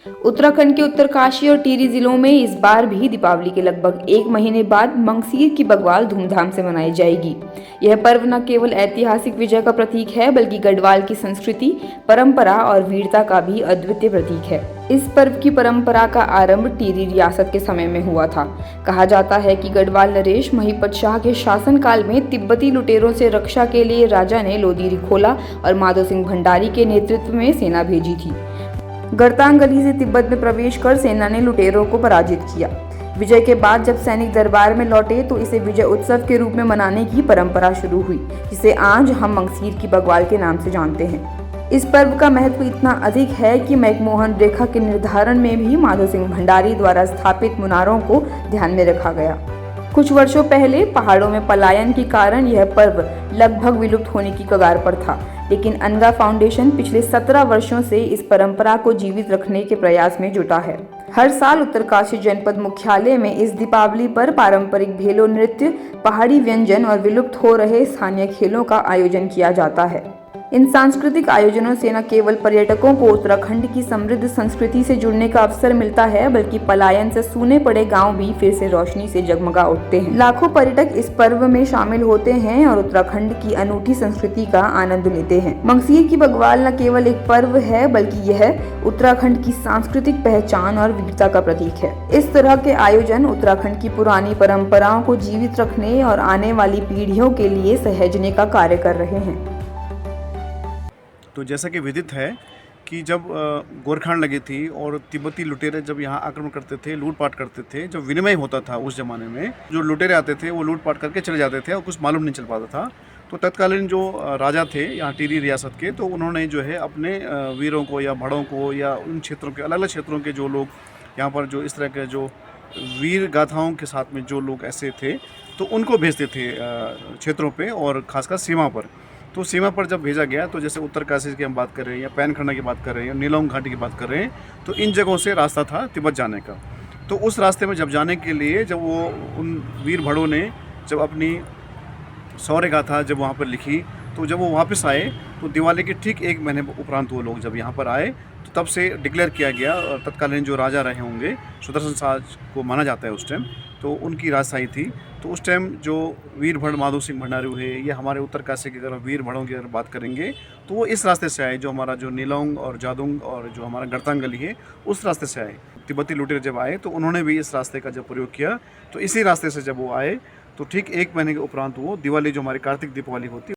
उत्तराखंड के उत्तरकाशी और टिहरी जिलों में इस बार भी दीपावली के लगभग एक महीने बाद मंगसीर की बग्वाल धूमधाम से मनाई जाएगी। यह पर्व न केवल ऐतिहासिक विजय का प्रतीक है बल्कि गढ़वाल की संस्कृति, परंपरा और वीरता का भी अद्वितीय प्रतीक है। इस पर्व की परंपरा का आरंभ टिहरी रियासत के समय में हुआ था। कहा जाता है कि गढ़वाल नरेश महिपत शाह के शासनकाल में तिब्बती लुटेरों से रक्षा के लिए राजा ने लोदी रिखोला और माधो सिंह भंडारी के नेतृत्व में सेना भेजी थी। गरतांग गली से तिब्बत में प्रवेश कर सेना ने लुटेरों को पराजित किया। विजय के बाद जब सैनिक दरबार में लौटे तो इसे विजय उत्सव के रूप में मनाने की परंपरा शुरू हुई, जिसे आज हम मंगसीर की बग्वाल के नाम से जानते हैं। इस पर्व का महत्व इतना अधिक है कि मैकमोहन रेखा के निर्धारण में भी माधो सिंह भंडारी द्वारा स्थापित मुनारों को ध्यान में रखा गया। कुछ वर्षों पहले पहाड़ों में पलायन के कारण यह पर्व लगभग विलुप्त होने की कगार पर था, लेकिन अनगा फाउंडेशन पिछले 17 वर्षों से इस परंपरा को जीवित रखने के प्रयास में जुटा है। हर साल उत्तरकाशी जनपद मुख्यालय में इस दीपावली पर पारंपरिक भेलो नृत्य, पहाड़ी व्यंजन और विलुप्त हो रहे स्थानीय खेलों का आयोजन किया जाता है। इन सांस्कृतिक आयोजनों से न केवल पर्यटकों को उत्तराखंड की समृद्ध संस्कृति से जुड़ने का अवसर मिलता है, बल्कि पलायन से सूने पड़े गांव भी फिर से रोशनी से जगमगा उठते हैं। लाखों पर्यटक इस पर्व में शामिल होते हैं और उत्तराखंड की अनूठी संस्कृति का आनंद लेते हैं। मंगसीर की बग्वाल न केवल एक पर्व है बल्कि यह उत्तराखंड की सांस्कृतिक पहचान और वीरता का प्रतीक है। इस तरह के आयोजन उत्तराखंड की पुरानी परंपराओं को जीवित रखने और आने वाली पीढ़ियों के लिए सहेजने का कार्य कर रहे हैं। तो जैसा कि विदित है कि जब गोरखांड लगी थी और तिब्बती लुटेरे जब यहाँ आक्रमण करते थे, लूटपाट करते थे, जब विनिमय होता था उस ज़माने में, जो लुटेरे आते थे वो लूटपाट करके चले जाते थे और कुछ मालूम नहीं चल पाता था। तो तत्कालीन जो राजा थे यहाँ टिहरी रियासत के, तो उन्होंने जो है अपने वीरों को या भड़ों को या उन क्षेत्रों के अलग अलग क्षेत्रों के जो लोग यहाँ पर जो इस तरह के जो वीर गाथाओं के साथ में जो लोग ऐसे थे, तो उनको भेजते थे क्षेत्रों पर और ख़ासकर सीमा पर। तो सीमा पर जब भेजा गया तो जैसे उत्तरकाशी की हम बात कर रहे हैं या पैनखंडा की बात कर रहे हैं या नीलोंग घाटी की बात कर रहे हैं, तो इन जगहों से रास्ता था तिब्बत जाने का। तो उस रास्ते में जब जाने के लिए जब वो उन वीर भड़ों ने जब अपनी शौर्य गाथा जब वहाँ पर लिखी, तो जब वो वापस आए तो दिवाली के ठीक एक महीने उपरांत वो लोग जब यहाँ पर आए तो तब से डिक्लेयर किया गया, और तत्कालीन जो राजा रहे होंगे सुदर्शन शाह को माना जाता है उस टाइम, तो उनकी राजशाही थी। तो उस टाइम जो वीर भड़ माधो सिंह भंडारी हुए या हमारे उत्तरकाशी की अगर वीर भड़ों की अगर बात करेंगे तो वो इस रास्ते से आए, जो हमारा जो नीलोंग और जादुंग और जो हमारा गरतांग गली है उस रास्ते से आए। तिब्बती लुटेरे जब आए तो उन्होंने भी इस रास्ते का जब प्रयोग किया, तो इसी रास्ते से जब वो आए तो ठीक एक महीने के उपरांत वो दिवाली जो हमारी कार्तिक दीपावली होती है